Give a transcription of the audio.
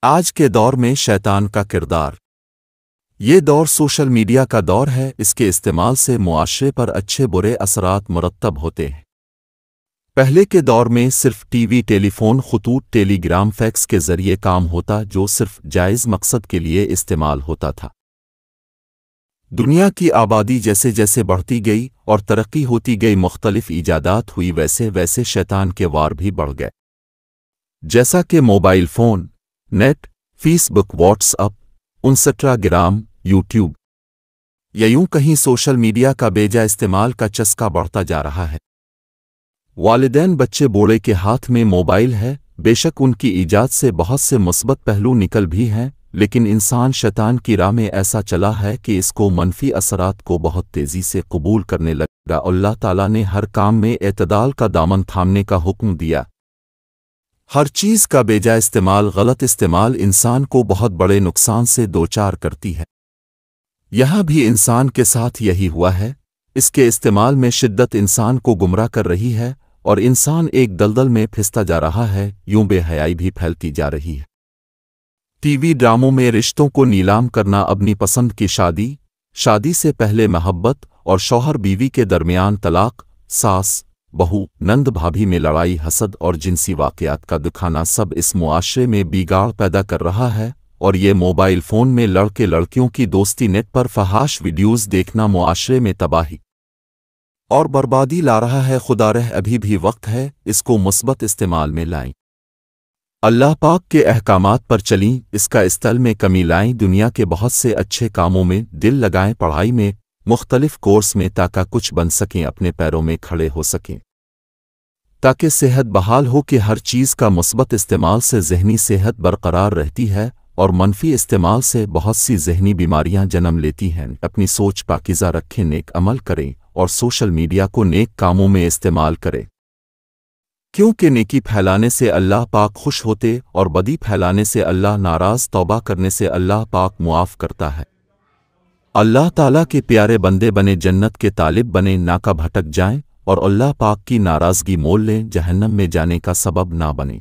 آج کے دور میں شیطان کا کردار۔ یہ دور سوشل میڈیا کا دور ہے۔ اس کے استعمال سے معاشرے پر اچھے برے اثرات مرتب ہوتے ہیں۔ پہلے کے دور میں صرف ٹی وی، ٹیلی فون، خطوط، ٹیلی گرام، فیکس کے ذریعے کام ہوتا، جو صرف جائز مقصد کے لیے استعمال ہوتا تھا۔ دنیا کی آبادی جیسے جیسے بڑھتی گئی اور ترقی ہوتی گئی، مختلف ایجادات ہوئی، ویسے ویسے شیطان کے وار بھی بڑھ گئے، جیسا کہ موبائل فون، نیٹ، فیس بک، واٹس اپ، انسٹاگرام، یوٹیوب، یا یوں کہیں سوشل میڈیا کا بیجا استعمال کا چسکا بڑھتا جا رہا ہے۔ والدین، بچے، بوڑھے کے ہاتھ میں موبائل ہے۔ بے شک ان کی ایجاد سے بہت سے مثبت پہلو نکل بھی ہیں، لیکن انسان شیطان کی راہ میں ایسا چلا ہے کہ اس کو منفی اثرات کو بہت تیزی سے قبول کرنے لگا۔ اللہ تعالیٰ نے ہر کام میں اعتدال کا دامن تھامنے کا حکم دیا۔ ہر چیز کا بیجا استعمال، غلط استعمال انسان کو بہت بڑے نقصان سے دوچار کرتی ہے۔ یہاں بھی انسان کے ساتھ یہی ہوا ہے۔ اس کے استعمال میں شدت انسان کو گمراہ کر رہی ہے اور انسان ایک دلدل میں پھنستا جا رہا ہے، یوں بے حیائی بھی پھیلتی جا رہی ہے۔ ٹی وی ڈراموں میں رشتوں کو نیلام کرنا، اپنی پسند کی شادی سے پہلے محبت اور شوہر بیوی کے درمیان طلاق، ساس بہو، نند بھابھی میں لڑائی، حسد اور جنسی واقعات کا دکھانا، سب اس معاشرے میں بگاڑ پیدا کر رہا ہے۔ اور یہ موبائل فون میں لڑکے لڑکیوں کی دوستی، نیٹ پر فحاش ویڈیوز دیکھنا معاشرے میں تباہی اور بربادی لا رہا ہے۔ خدا رہ، ابھی بھی وقت ہے، اس کو مثبت استعمال میں لائیں، اللہ پاک کے احکامات پر چلیں، اس کا استعمال میں کمی لائیں، دنیا کے بہت سے اچھے کاموں میں دل لگائیں، پڑھائی میں، مختلف کورس میں، تاکہ کچھ بن سکیں، اپنے پیروں میں کھڑے ہو سکیں، تاکہ صحت بحال ہو۔ کہ ہر چیز کا مثبت استعمال سے ذہنی صحت برقرار رہتی ہے اور منفی استعمال سے بہت سی ذہنی بیماریاں جنم لیتی ہیں۔ اپنی سوچ پاکیزہ رکھیں، نیک عمل کریں اور سوشل میڈیا کو نیک کاموں میں استعمال کریں، کیونکہ نیکی پھیلانے سے اللہ پاک خوش ہوتے اور بدی پھیلانے سے اللہ ناراض، توبہ کرنے سے اللہ پاک معاف کرتا ہے۔ اللہ تعالیٰ کے پیارے بندے بنے، جنت کے طالب بنے، نہ کہ بھٹک جائیں اور اللہ پاک کی ناراضگی مول لیں، جہنم میں جانے کا سبب نہ بنے۔